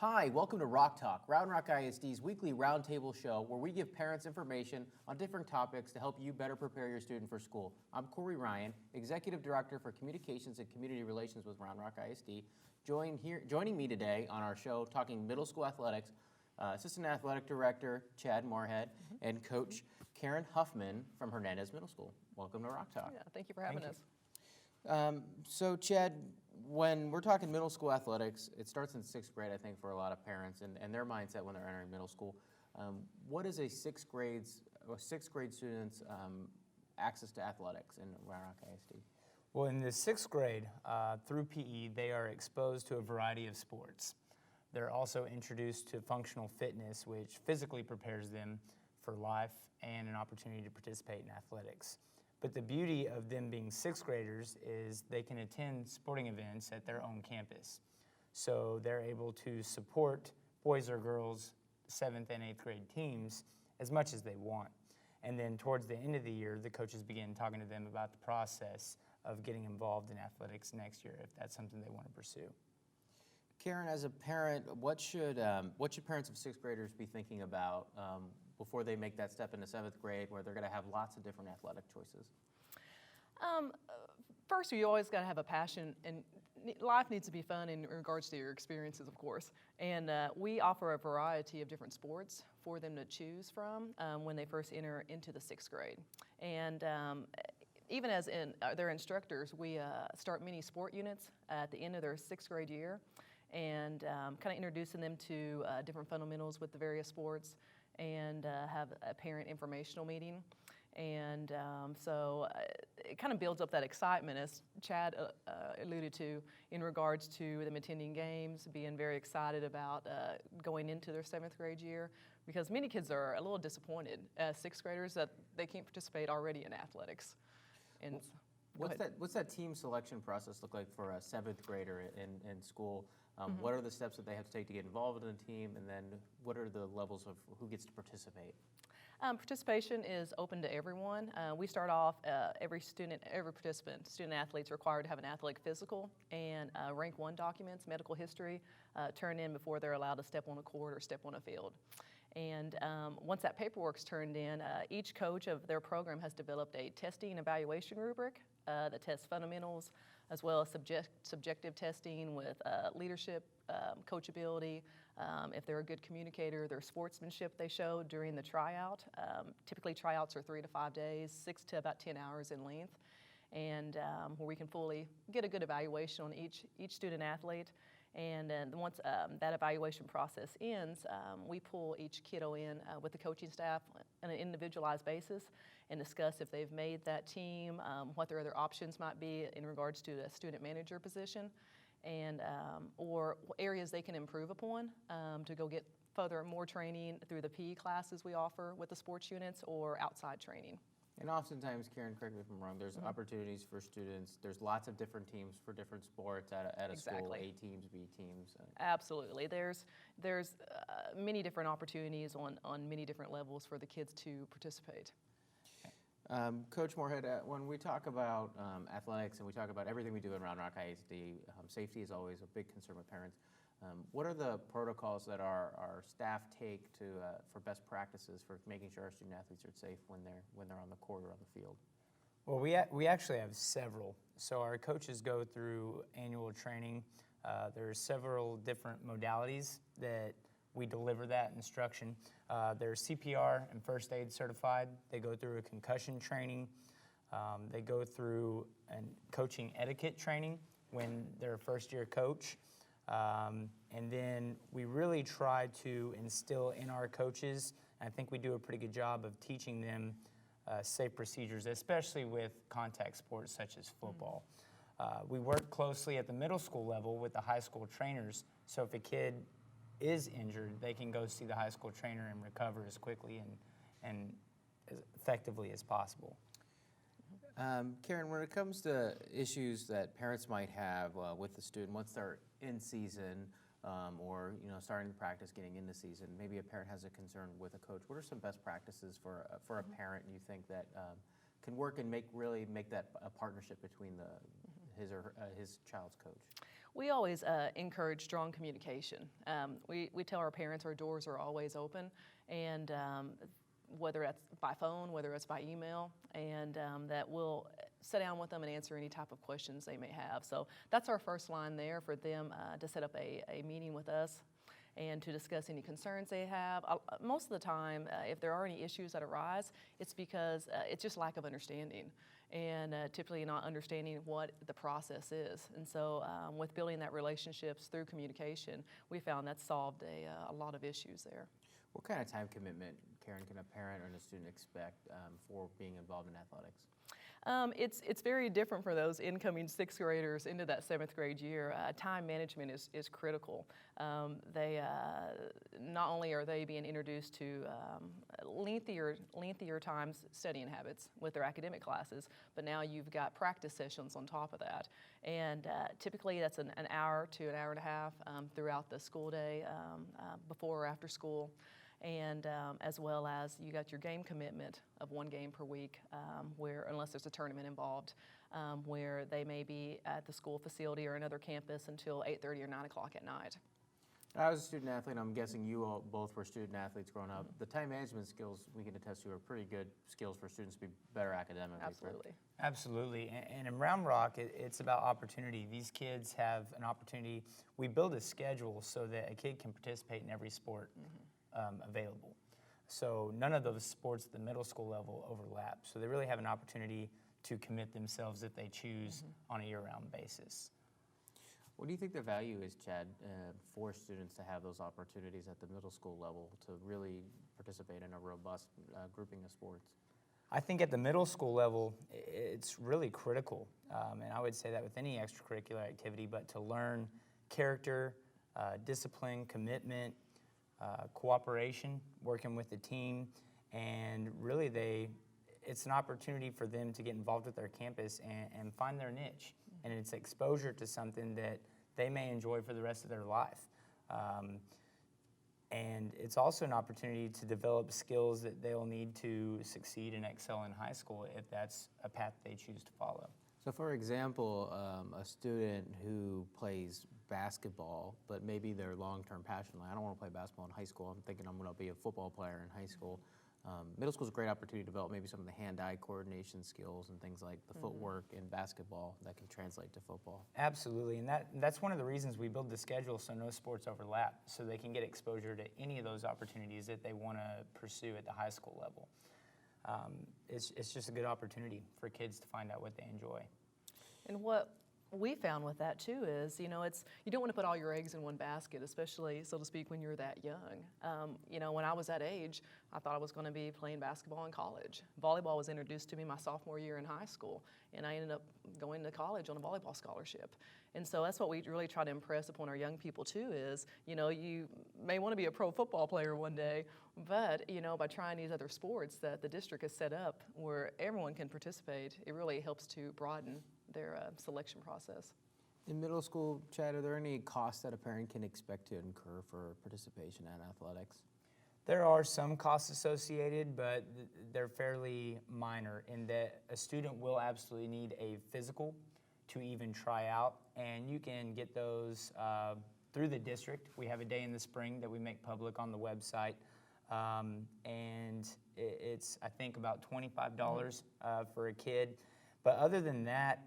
Hi, welcome to Rock Talk, Round Rock ISD's weekly roundtable show where we give parents information on different topics to help you better prepare your student for school. I'm Corey Ryan, Executive Director for Communications and Community Relations with Round Rock ISD. Joining me today on our show talking middle school athletics, Assistant Athletic Director Chad Moorhead and Coach Karen Huffman from Hernandez Middle School. Welcome to Rock Talk. Yeah, thank you for having us. So Chad, when we're talking middle school athletics, it starts in sixth grade, I think, for a lot of parents and their mindset when they're entering middle school. What is a sixth grade student's access to athletics in Round Rock ISD? Well, in the sixth grade, through PE, they are exposed to a variety of sports. They're also introduced to functional fitness, which physically prepares them for life and an opportunity to participate in athletics. But the beauty of them being sixth graders is they can attend sporting events at their own campus. So they're able to support boys or girls, 7th and 8th grade teams as much as they want. And then towards the end of the year, the coaches begin talking to them about the process of getting involved in athletics next year if that's something they want to pursue. Karen, as a parent, what should parents of sixth graders be thinking about before they make that step into seventh grade where they're going to have lots of different athletic choices? First, you always got to have a passion, and life needs to be fun in regards to your experiences, of course. And we offer a variety of different sports for them to choose from when they first enter into the sixth grade. And even as their instructors, we start mini sport units at the end of their sixth grade year and kind of introducing them to different fundamentals with the various sports and have a parent informational meeting. And so it kind of builds up that excitement, as Chad alluded to, in regards to them attending games, being very excited about going into their seventh grade year, because many kids are a little disappointed as sixth graders that they can't participate already in athletics. And What's that team selection process look like for a seventh grader in school? What are the steps that they have to take to get involved in a team, and then what are the levels of who gets to participate? Participation is open to everyone. We start off every participant, student athletes, are required to have an athletic physical and rank 1 documents, medical history, turned in before they're allowed to step on a court or step on a field. And once that paperwork's turned in, each coach of their program has developed a testing and evaluation rubric that tests fundamentals, as well as subjective testing with leadership, coachability, if they're a good communicator, their sportsmanship they show during the tryout. Typically tryouts are 3 to 5 days, 6 to about 10 hours in length, and where we can fully get a good evaluation on each student athlete. And once that evaluation process ends, we pull each kiddo in with the coaching staff on an individualized basis and discuss if they've made that team, what their other options might be in regards to a student manager position, and or areas they can improve upon to go get more training through the PE classes we offer with the sports units or outside training. And oftentimes, Karen, correct me if I'm wrong, there's opportunities for students. There's lots of different teams for different sports at a school, A teams, B teams. Absolutely. There's many different opportunities on many different levels for the kids to participate. Coach Moorhead, when we talk about athletics and we talk about everything we do in Round Rock ISD, safety is always a big concern with parents. What are the protocols that our staff take for best practices for making sure our student athletes are safe when they're on the court or on the field? Well, we actually have several. So our coaches go through annual training. There are several different modalities that we deliver that instruction. They're CPR and first aid certified. They go through a concussion training. They go through a coaching etiquette training when they're a first-year coach. And then we really try to instill in our coaches, and I think we do a pretty good job of teaching them safe procedures, especially with contact sports such as football. We work closely at the middle school level with the high school trainers, so if a kid is injured, they can go see the high school trainer and recover as quickly and as effectively as possible. Karen, when it comes to issues that parents might have with the student once they're in season or starting to practice, getting into season, maybe a parent has a concern with a coach. What are some best practices for a parent you think that can work and make that a partnership between his child's coach? We always encourage strong communication. We tell our parents our doors are always open, and whether that's by phone, whether it's by email, and that we'll sit down with them and answer any type of questions they may have. So that's our first line there for them to set up a meeting with us and to discuss any concerns they have. Most of the time, if there are any issues that arise, it's because it's just lack of understanding and typically not understanding what the process is. And so with building that relationships through communication, we found that's solved a lot of issues there. What kind of time commitment, Karen, can a parent or a student expect for being involved in athletics? It's very different for those incoming sixth graders into that seventh grade year. Time management is critical. They not only are they being introduced to lengthier times studying habits with their academic classes, but now you've got practice sessions on top of that. And typically that's an hour to an hour and a half throughout the school day, before or after school. And as well as you got your game commitment of one game per week, where unless there's a tournament involved, where they may be at the school facility or another campus until 8:30 or 9 o'clock at night. I was a student athlete, and I'm guessing you all both were student athletes growing up. The time management skills we can attest to are pretty good skills for students to be better academically. Absolutely. Absolutely, and in Round Rock, it's about opportunity. These kids have an opportunity. We build a schedule so that a kid can participate in every sport available. So none of those sports at the middle school level overlap. So they really have an opportunity to commit themselves if they choose on a year-round basis. What do you think the value is, Chad, for students to have those opportunities at the middle school level to really participate in a robust grouping of sports? I think at the middle school level, it's really critical, and I would say that with any extracurricular activity, but to learn character, discipline, commitment, cooperation, working with the team, and really it's an opportunity for them to get involved with their campus and find their niche. And it's exposure to something that they may enjoy for the rest of their life. And it's also an opportunity to develop skills that they'll need to succeed and excel in high school if that's a path they choose to follow. So for example, a student who plays basketball, but maybe their long-term passion, like I don't want to play basketball in high school, I'm thinking I'm going to be a football player in high school. Middle school is a great opportunity to develop maybe some of the hand-eye coordination skills and things like the footwork in basketball that can translate to football. Absolutely, and that's one of the reasons we build the schedule so no sports overlap, so they can get exposure to any of those opportunities that they want to pursue at the high school level. It's just a good opportunity for kids to find out what they enjoy. And what we found with that too is, you don't want to put all your eggs in one basket, especially, so to speak, when you're that young. When I was that age, I thought I was going to be playing basketball in college. Volleyball was introduced to me my sophomore year in high school, and I ended up going to college on a volleyball scholarship. And so that's what we really try to impress upon our young people too is, you may want to be a pro football player one day, but, by trying these other sports that the district has set up where everyone can participate, it really helps to broaden their selection process. In middle school, Chad, are there any costs that a parent can expect to incur for participation in athletics? There are some costs associated, but they're fairly minor in that a student will absolutely need a physical to even try out, and you can get those through the district. We have a day in the spring that we make public on the website, and it's, I think, about $25 for a kid. But other than that,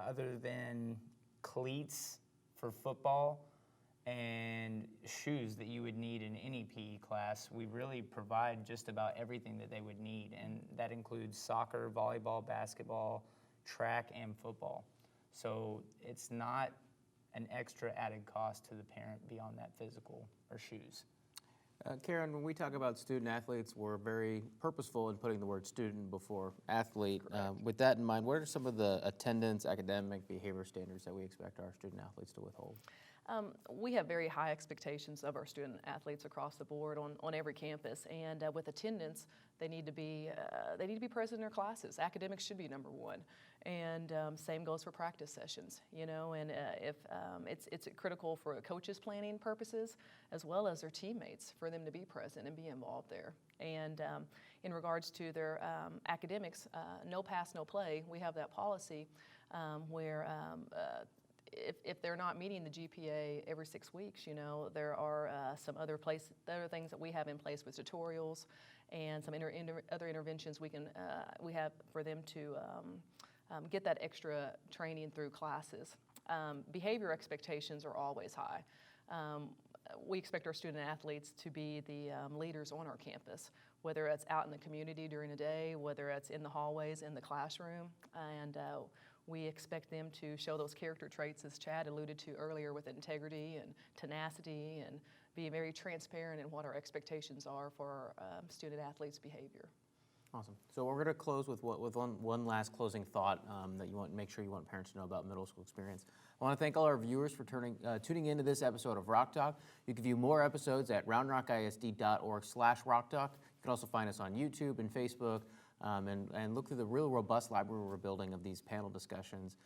other than cleats for football and shoes that you would need in any PE class, we really provide just about everything that they would need, and that includes soccer, volleyball, basketball, track, and football. So it's not an extra added cost to the parent beyond that physical or shoes. Karen, when we talk about student athletes, we're very purposeful in putting the word student before athlete. With that in mind, what are some of the attendance, academic, behavior standards that we expect our student athletes to withhold? We have very high expectations of our student athletes across the board on every campus, and with attendance, they need to be present in their classes. Academics should be number one, and same goes for practice sessions. And if it's critical for coaches' planning purposes as well as their teammates for them to be present and be involved there. And in regards to their academics, no pass, no play. We have that policy where if they're not meeting the GPA every 6 weeks, you know, there are some other things that we have in place with tutorials and some other interventions we have for them to get that extra training through classes. Behavior expectations are always high. We expect our student athletes to be the leaders on our campus, whether it's out in the community during the day, whether it's in the hallways, in the classroom, and we expect them to show those character traits, as Chad alluded to earlier, with integrity and tenacity, and be very transparent in what our expectations are for our student athletes' behavior. Awesome. So we're going to close with one last closing thought that you want make sure you want parents to know about middle school experience. I want to thank all our viewers for tuning into this episode of Rock Talk. You can view more episodes at roundrockisd.org/rocktalk. You can also find us on YouTube and Facebook, and look through the real robust library we're building of these panel discussions.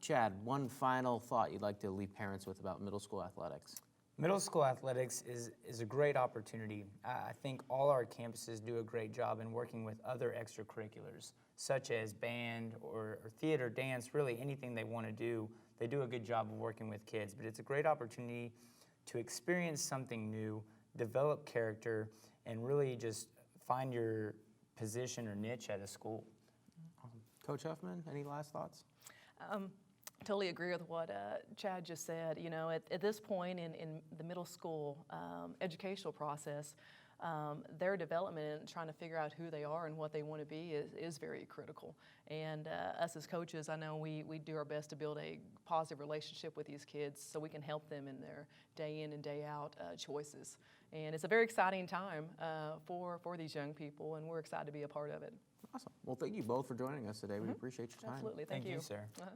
Chad, one final thought you'd like to leave parents with about middle school athletics? Middle school athletics is a great opportunity. I think all our campuses do a great job in working with other extracurriculars, such as band or theater, dance, really anything they want to do. They do a good job of working with kids, but it's a great opportunity to experience something new, develop character, and really just find your position or niche at a school. Awesome. Coach Huffman, any last thoughts? Totally agree with what Chad just said. You know, at this point in the middle school educational process, their development and trying to figure out who they are and what they want to be is very critical. And us as coaches, I know we do our best to build a positive relationship with these kids so we can help them in their day in and day out choices. And it's a very exciting time for these young people, and we're excited to be a part of it. Awesome. Well, thank you both for joining us today. We appreciate your time. Absolutely. Thank you, sir. Uh-huh.